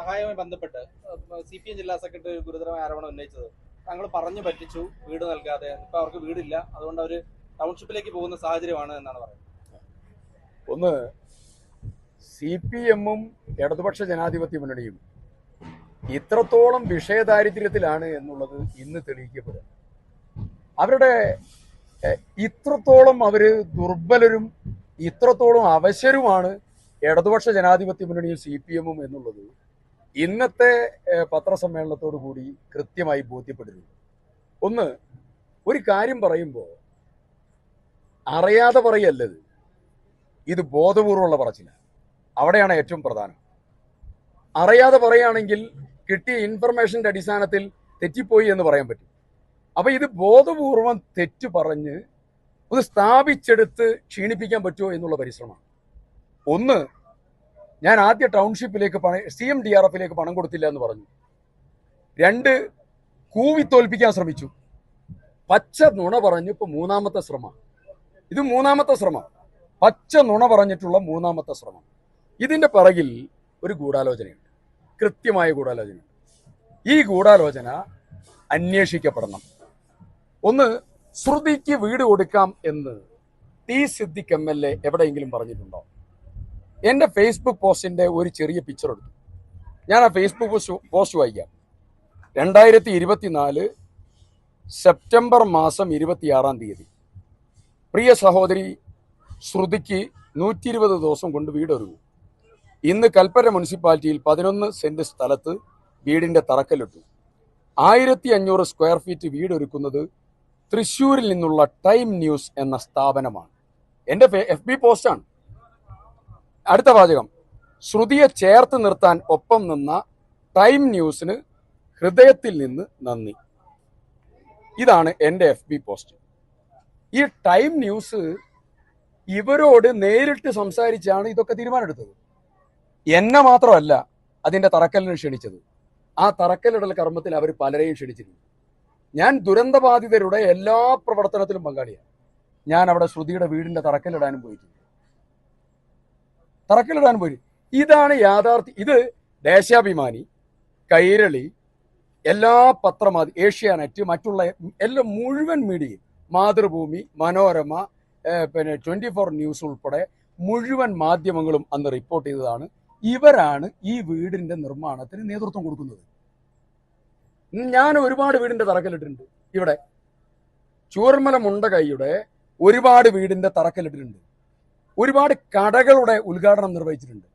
സഹായവുമായി ബന്ധപ്പെട്ട് CPM ജില്ലാ സെക്രട്ടറി ഗുരുതരമായ ആരോപണം ഉന്നയിച്ചത് താങ്കൾ പറഞ്ഞു പറ്റിച്ചു, വീട് നൽകാതെ. ഇപ്പൊ അവർക്ക് വീടില്ല, അതുകൊണ്ട് അവർ ടൗൺഷിപ്പിലേക്ക് പോകുന്ന സാഹചര്യമാണ് എന്നാണ് പറയുന്നത്. ഒന്ന്, CPM-ഉം ഇടതുപക്ഷ ജനാധിപത്യ മുന്നണിയും ഇത്രത്തോളം വിഷയദാരിദ്ര്യത്തിലാണ് എന്നുള്ളത് ഇന്ന് തെളിയിക്കപ്പെടുക. അവരുടെ ഇത്രത്തോളം അവര് ദുർബലരും ഇത്രത്തോളം അവശരുമാണ് ഇടതുപക്ഷ ജനാധിപത്യ മുന്നണിയും CPM-ഉം എന്നുള്ളത് ഇന്നത്തെ പത്രസമ്മേളനത്തോടു കൂടി കൃത്യമായി ബോധ്യപ്പെട്ടിരുന്നു. ഒന്ന്, ഒരു കാര്യം പറയുമ്പോൾ അറിയാതെ പറയല്ലത്, ഇത് ബോധപൂർവമുള്ള പറച്ചിലാണ്. അവിടെയാണ് ഏറ്റവും പ്രധാനം. അറിയാതെ പറയുകയാണെങ്കിൽ കിട്ടിയ ഇൻഫർമേഷന്റെ അടിസ്ഥാനത്തിൽ തെറ്റിപ്പോയി എന്ന് പറയാൻ പറ്റും. അപ്പൊ ഇത് ബോധപൂർവം തെറ്റ് പറഞ്ഞ് ഒന്ന് സ്ഥാപിച്ചെടുത്ത് ക്ഷീണിപ്പിക്കാൻ പറ്റുമോ എന്നുള്ള പരിശ്രമമാണ്. ഒന്ന്, ഞാൻ ആദ്യ ടൗൺഷിപ്പിലേക്ക് CMDRF-ലേക്ക് പണം കൊടുത്തില്ല എന്ന് പറഞ്ഞു. രണ്ട്, കൂവി തോൽപ്പിക്കാൻ ശ്രമിച്ചു. പച്ച നുണ പറഞ്ഞു. ഇപ്പൊ മൂന്നാമത്തെ ശ്രമം. ഇത് മൂന്നാമത്തെ ശ്രമം, പച്ച നുണ പറഞ്ഞിട്ടുള്ള മൂന്നാമത്തെ ശ്രമം. ഇതിന്റെ പിറകിൽ ഒരു ഗൂഢാലോചനയുണ്ട്, കൃത്യമായ ഗൂഢാലോചനയുണ്ട്. ഈ ഗൂഢാലോചന അന്വേഷിക്കപ്പെടണം. ഒന്ന്, ശ്രുതിക്ക് വീട് കൊടുക്കാം എന്ന് T. സിദ്ദിഖ് MLA എവിടെയെങ്കിലും പറഞ്ഞിട്ടുണ്ടോ? എൻ്റെ ഫേസ്ബുക്ക് പോസ്റ്റിന്റെ ഒരു ചെറിയ പിക്ചർ എടുത്തു. ഞാൻ ആ ഫേസ്ബുക്ക് പോസ്റ്റ് വായിക്കാം. 2024 സെപ്റ്റംബർ മാസം 26-ാം തീയതി പ്രിയ സഹോദരി ശ്രുതിക്ക് 120 ദിവസം കൊണ്ട് വീടൊരുങ്ങും. ഇന്ന് കൽപ്പറ്റ മുനിസിപ്പാലിറ്റിയിൽ 11 സെന്റ് സ്ഥലത്ത് വീടിന്റെ തറക്കല്ലിട്ടു. 1500 സ്ക്വയർ ഫീറ്റ് വീടൊരുക്കുന്നത് തൃശ്ശൂരിൽ നിന്നുള്ള ടൈം ന്യൂസ് എന്ന സ്ഥാപനമാണ്. എൻ്റെ FB പോസ്റ്റാണ്. അടുത്ത വാചകം, ശ്രുതിയെ ചേർത്ത് നിർത്താൻ ഒപ്പം നിന്ന ടൈം ന്യൂസിന് ഹൃദയത്തിൽ നിന്ന് നന്ദി. ഇതാണ് എൻ്റെ FB പോസ്റ്റ്. ഈ ടൈം ന്യൂസ് ഇവരോട് നേരിട്ട് സംസാരിച്ചാണ് ഇതൊക്കെ തീരുമാനമെടുത്തത്. എന്നെ മാത്രമല്ല അതിൻ്റെ തറക്കല്ലിന് ക്ഷണിച്ചത്. ആ തറക്കല്ലിടൽ കർമ്മത്തിൽ അവർ പലരെയും ക്ഷണിച്ചിരുന്നു. ഞാൻ ദുരന്തബാധിതരുടെ എല്ലാ പ്രവർത്തനത്തിലും പങ്കാളിയാണ്. ഞാൻ അവിടെ ശ്രുതിയുടെ വീടിന്റെ തറക്കല്ലിടാനും പോയിട്ടുണ്ട്. ഇതാണ് യാഥാർത്ഥ്യം. ഇത് ദേശാഭിമാനി, കൈരളി, എല്ലാ ഏഷ്യാനെറ്റ്, മറ്റുള്ള എല്ലാ മുഴുവൻ മീഡിയയും, മാതൃഭൂമി, മനോരമ, 24 ന്യൂസ് ഉൾപ്പെടെ മുഴുവൻ മാധ്യമങ്ങളും അന്ന് റിപ്പോർട്ട് ചെയ്തതാണ്. ഇവരാണ് ഈ വീടിന്റെ നിർമ്മാണത്തിന് നേതൃത്വം കൊടുക്കുന്നത്. ഞാൻ ഒരുപാട് വീടിന്റെ തറക്കല്ലിട്ടിട്ടുണ്ട്. ഇവിടെ ചൂരൽമല മുണ്ടകൈയുടെ ഒരുപാട് വീടിന്റെ തറക്കല്ലിട്ടിട്ടുണ്ട്. ഒരുപാട് കടകളുടെ ഉദ്ഘാടനം നിർവഹിച്ചിട്ടുണ്ട്.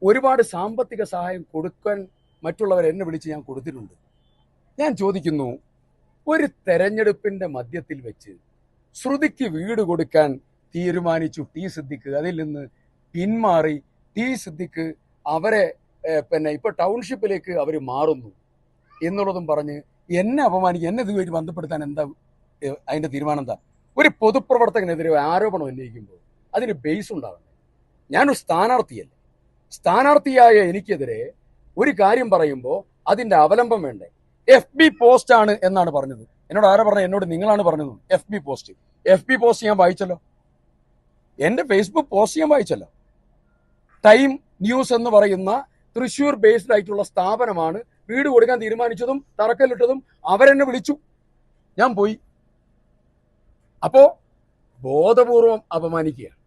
ഒരുപാട് സാമ്പത്തിക സഹായം കൊടുക്കാൻ മറ്റുള്ളവർ എന്നെ വിളിച്ച് ഞാൻ കൊടുത്തിട്ടുണ്ട്. ഞാൻ ചോദിക്കുന്നു, ഒരു തെരഞ്ഞെടുപ്പിന്റെ മധ്യത്തിൽ വെച്ച് ശ്രുതിക്ക് വീട് കൊടുക്കാൻ തീരുമാനിച്ചു T. സിദ്ദിഖ്. അതിൽ നിന്ന് പിന്മാറി T. സിദ്ദിഖ് അവരെ ഇപ്പൊ ടൗൺഷിപ്പിലേക്ക് അവർ മാറുന്നു എന്നുള്ളതും പറഞ്ഞ് എന്നെ അപമാനിക്കുക, എന്നെ ഇതുമായിട്ട് ബന്ധപ്പെടുത്താൻ എന്താ അതിന്റെ തീരുമാനം? എന്താ? ഒരു പൊതുപ്രവർത്തകനെതിരെ ആരോപണം ഉന്നയിക്കുമ്പോൾ അതിന് ബേസ് ഉണ്ടാവണ്ടേ? ഞാനൊരു സ്ഥാനാർത്ഥിയല്ലേ. സ്ഥാനാർത്ഥിയായ എനിക്കെതിരെ ഒരു കാര്യം പറയുമ്പോൾ അതിന്റെ അവലംബം വേണ്ടേ? FB പോസ്റ്റ് ആണ് എന്നാണ് പറഞ്ഞത്. എന്നോട് ആരാ പറഞ്ഞത്? എന്നോട് നിങ്ങളാണ് പറഞ്ഞത്. FB പോസ്റ്റ് ഞാൻ വായിച്ചല്ലോ. എന്റെ ഫേസ്ബുക്ക് പോസ്റ്റ് ഞാൻ വായിച്ചല്ലോ. ടൈം ന്യൂസ് എന്ന് പറയുന്ന തൃശ്ശൂർ ബേസ്ഡ് ആയിട്ടുള്ള സ്ഥാപനമാണ് വീട് കൊടുക്കാൻ തീരുമാനിച്ചതും തറക്കല്ലിട്ടതും. അവരെന്നെ വിളിച്ചു, ഞാൻ പോയി. അപ്പോ ബോധപൂർവം അപമാനിക്കുകയാണ്.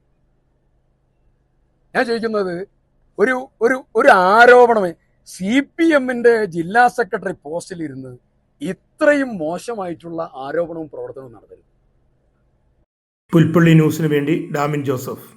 ഞാൻ ചോദിക്കുന്നത്, ഒരു ആരോപണമേ CPM-ന്റെ ജില്ലാ സെക്രട്ടറി പോസ്റ്റിൽ ഇരുന്ന് ഇത്രയും മോശമായിട്ടുള്ള ആരോപണവും പ്രവർത്തനവും നടത്തരുത്. പുൽപ്പള്ളി ന്യൂസിന് വേണ്ടി ഡാമിൻ ജോസഫ്.